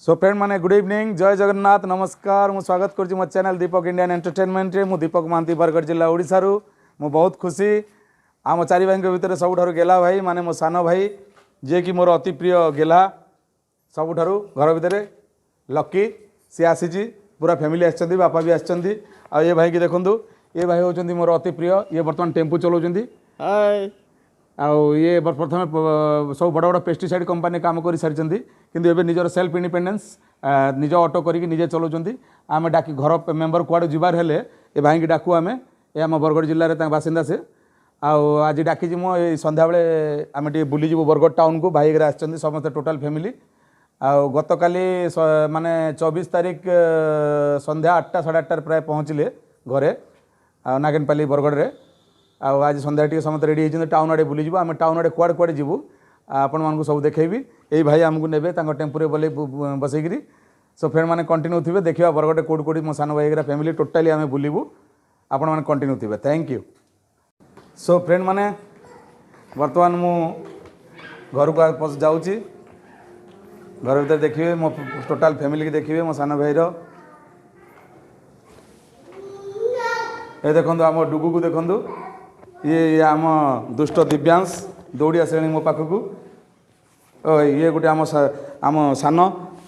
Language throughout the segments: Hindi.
सो फ्रेंड माने गुड इवनिंग जय जगन्नाथ नमस्कार मु स्वागत कर मो चैनल दीपक इंडियन एंटरटेनमेंट रे मु दीपक महांती बरगढ़ जिला ओडिशा रु मु बहुत खुशी आम चारि भाई भितर सबुठारु गेला भाई माने मो सान भाई जे कि मोर अति प्रिय गेला सबुठारु घर भितर लकी सी आसी पूरा फैमिली आछंती बापा भी आछंती आ ये भाई की देखंतु ये भाई होचंती मोर अति प्रिय ये वर्तमान टेम्पू चलाउचंती हाय आउ ये प्रथम सब बड़ बड़ पेस्टिसाइड कंपनी काम कर सारी किंतु एबे निजर सेल्फ इंडिपेंडेंस निज ऑटो करिक निजे चलाउचंती आमे डाकी घर मेंबर कुआडे जिबार हेले ए भाई की डाकू आमे ए आम बरगढ़ जिल्ला रे तां बासिंदा से आज डाकी मो संध्या बेले आमे टी बुली जीवु बरगढ़ टाउन को भाई आछंती समस्त टोटल फैमिली गत काली माने 24 तारीख संध्या 8टा 8:30 प्राय पहुँचले घरे नागेनपाली बरगढ़ रे आज संध्या टी समस्त रेडी होती टाउन आड़े बुली आम टाउन आड़े कुआड़े कुआड़े जीवु आपण मानक सब देखी यही भाई आमको नेबे टेम्पुरे बोले बसैकरी सो फ्रेंड मैंने कंटिन्यू थे देखा बरगढ़ कौट कौटी मो सान भाई फैमिली टोटाली आम बुलू आपण मैंने कंटिन्यू थे थैंक यू सो फ्रेंड मैंने बर्तमान मु घर को जाऊँगी घर भर देखिए मो टोटाल फैमिली की देखिए मो सान भाईर ये देखो आम डुगु को देखो ये आम दुष्ट दिव्यांश दौड़ी आसे मो पाखक ये गोटे आम सान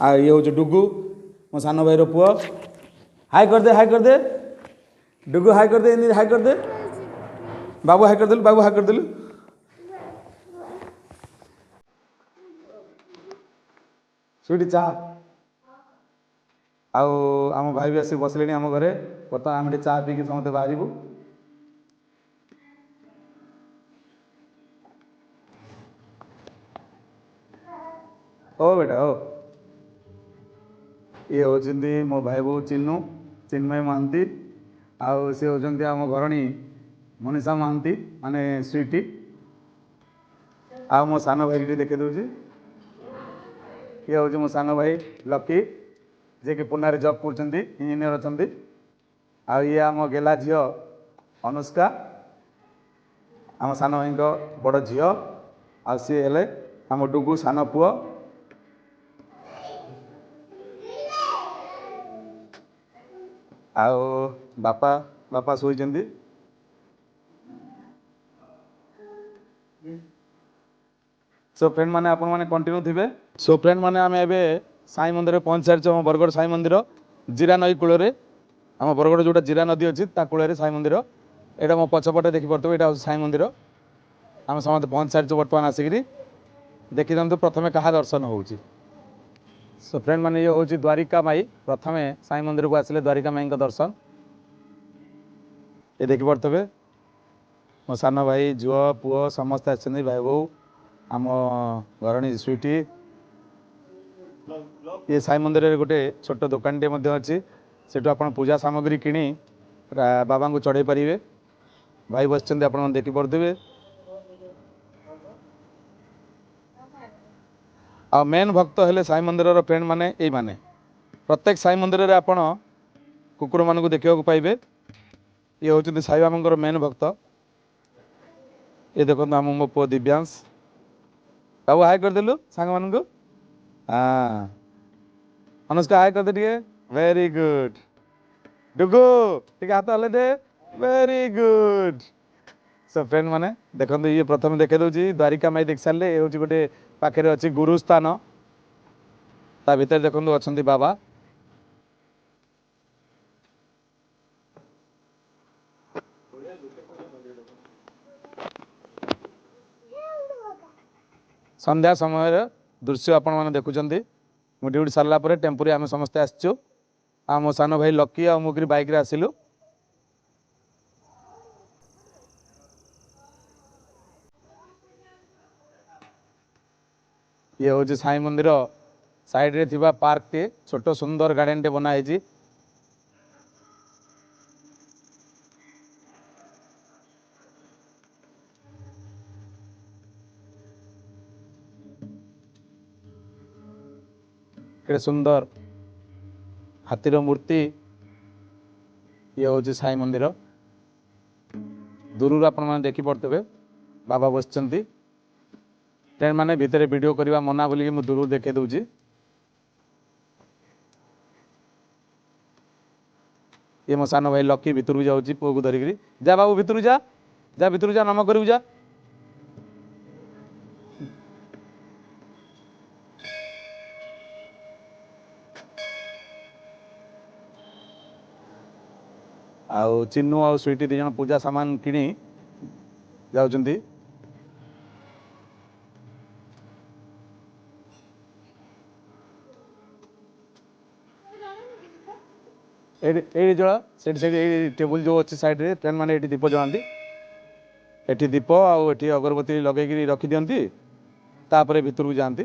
आ ये हूँ डुगु मो सान भाईर पुओ हाई कर दे डुगु हाई कर दे हाई कर दे बाबू हाई कर बाबू हाई कर स्वीट चा आम भाई भी आसिक बसले आम घरे बर्तमान आम चा पीकी समस्त बाहर ओ बेटा ओ ये होचंदी मो भाई बो चिन्नू चिन्मय महांती आउ सी होचंदी आम घरणी मनीषा महांती माने स्वीटी आ मो सान भाई देखे दूची ये हूँ मो सान भाई लकी जे कि पुणे जॉब कर इंजीनियर अच्छा आ ये आम गेला झील अनुष्का आम सान भाई बड़ झील आ सी हेले आम डुगु सान पुओ आओ बापा बापा शोचंती सो फ्रेंड माने आपण माने कंटिन्यू थे सो फ्रेंड माने आम एबे साई मंदिर पहुंच सारी बरगढ़ साई मंदिर जीरा नई कूल आम बरगढ़ जोटा जीरा नदी अच्छी कूल साई मंदिर यहाँ मो पछपटे देखी पड़े यहाँ साई मंदिर आम समस्त पहुंच सारी बर्तमान आसिक देखी दिखाँ प्रथम क्या दर्शन हो सो फ्रेंड माने ये हूँ द्वारिका माई प्रथम साई मंदिर को आसिले द्वारिका माई दर्शन ये देखी पड़े मो सान भाई झुओ पुओ समस्त आछंती भाई बो आम घरणी स्वीटी ये साई मंदिर रे गोटे छोट दुकान टे अच्छी से आपन पूजा सामग्री किणी बाबा को चढ़े पारे भाई बस आप देखी पड़े आ मेन भक्त हेले साई मंदिर फ्रेंड माने यही माने प्रत्येक साई मंदिर रे आपण कुकुर मान को देखा पाइबे ये हूँ साई बाबा मेन भक्त ये देखो आम मो पु दिव्यांश बाबू हाई करदेलु सांग मान को हाँ अनुष्का हाई कर दे वेरी गुड डुगु ठीक हाथ हले they very good so friend माने देखो ये प्रथम देखे दूसरी द्वारिका माई देख सारे ये हूँ गोटे पाखे अच्छी गुरुस्थान ता भीतर देखो अच्छा बाबा संध्या समय दृश्य आपण मैंने देखुं मु ड्यूटी सारापर टेम्पुरी आम समस्ते आसचु आ मो सान भाई लकी आ मुकरी बाइक रे आसिलु ये हूँ साई मंदिर साइड रे थिबा पार्क टे छोट सुंदर गार्डन टे बना है सुंदर हाथीर मूर्ति ये हूँ साई मंदिर दूर आप देखी पड़े बाबा बसचंती फ्रेंड माने भितर वीडियो करवा मना बोलिकी मु दूर देखे दूची ये मो सान भाई लकी भितर जाऊँगी पुआ को धरिकी जा बाबू भितर जा भितर जा नम करू जा आउ चिन्नू आउ स्वीटी दी जन पूजा सामान किणी जाउछंती एडी जला सेठी टेबुल जो अच्छी साइड रे फ्रेंड माने एठी दीप जलांती एठी दीप आउ एठी अगरबत्ती लगेगी रखी दियंती तापरे भितर को जाती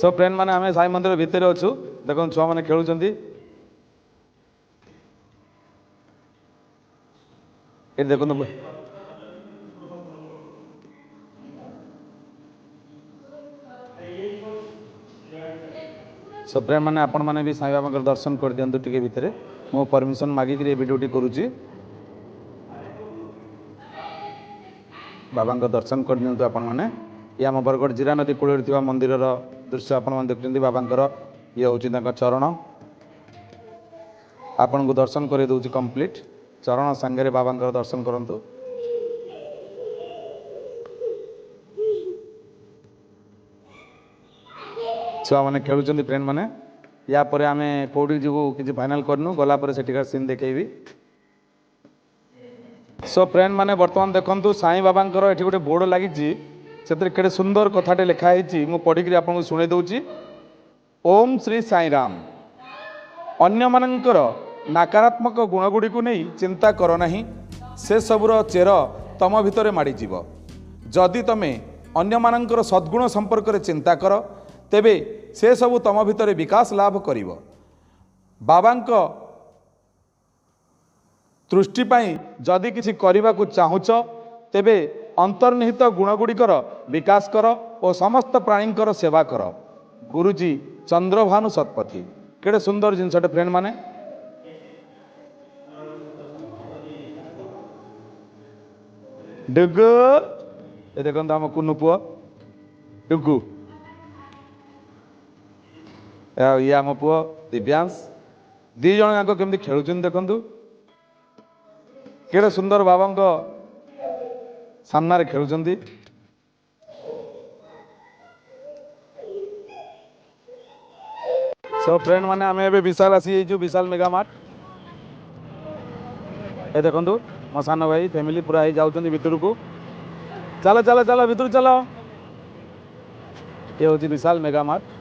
सब फ्रेंड माने आमे साई मंदिर भितर अच्छु देखो छुआ माने खेलुचंती ये देखो सब फ्रेंड माने आपण माने भी साई बाबा दर्शन कर दियंतु टिके भितर मो परमिशन मागिक वीडियोटी करुच्ची बाबा दर्शन कर दियंतु आपण माने ये आम बरगढ़ जीरा नदी कूल मंदिर दृश्य आपण मैंने देखते बाबा ये हूँ चरण आपण को दर्शन कर दूसरी कंप्लीट चरण सांगे बाबा दर्शन करंतु छुआ मैंने खेलुंट फ्रेंड मैंने या पर आम कौटी जीव कि फाइनाल करनु गलापर सेठिकार सीन देखी सो फ्रेंड मैंने बर्तमान देखु साई बाबा ये गोटे बोर्ड लगी से सुंदर कथाटे लिखाई मु पढ़ी आपको शुणे दूची ओम श्री साई राम अन्य मानकर नकारात्मक गुणगुड़ी को नहीं चिंता कर नहीं से सबुर चेर तम भितर माड़ीज जदि तमें अन्य मानकर सद्गुण संपर्क में चिंता कर तेबे से सबु तम भितर विकास लाभ करिव बाबांक दृष्टिपाई जदि किसी करने को चाहूच तेबे अंतर्निहित गुणगुड़िकर विकास कर और समस्त प्राणींकर सेवा कर गुरुजी चंद्रभानु शतपथी केड़े सुंदर जिनसटे फ्रेंड माने डुगु ये देखो आम कुनु पुआ डुगु ये आम पुआ दिव्यांश दी जन याक केमती खेलुचन देखु केड़े सुंदर बाबा सामने खेलुचंती सब फ्रेंड माने आमे एबे विशाल आसी विशाल मेगा मार्ट ए देखो मो सान भाई फैमिली पूरा ही जाउछंती भितर को चलो चलो चलो भितर चलो ये होची विशाल मेगा मार्ट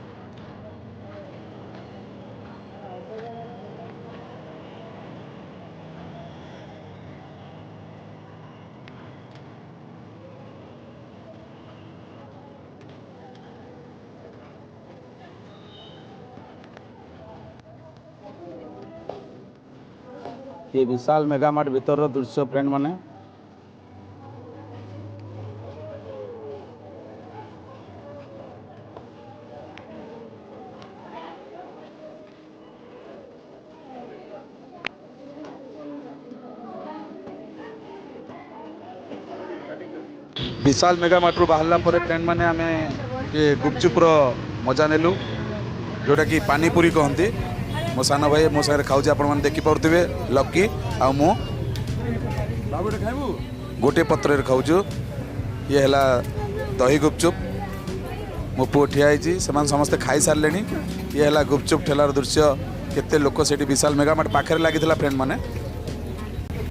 ये विशाल मेगा मार्ट भीतर दृश्य फ्रेंड माने विशाल मेगा मार्ट रू बाहरला पर फ्रेंड माने आमे ये गुपचुपर मजा नेलु जोटा कि पानीपुरी कहती मो सान भाई मो सागर खाऊँ आप देखी पारे लकी आ मु गोटे पत्र खाऊँ ये है दही गुपचुप मो पु ठियाई से समस्ते खाई सारे ये है गुपचुप ठेलार दृश्य केते लोक से विशाल मेगा मार्ट पाखे लगी फ्रेंड माने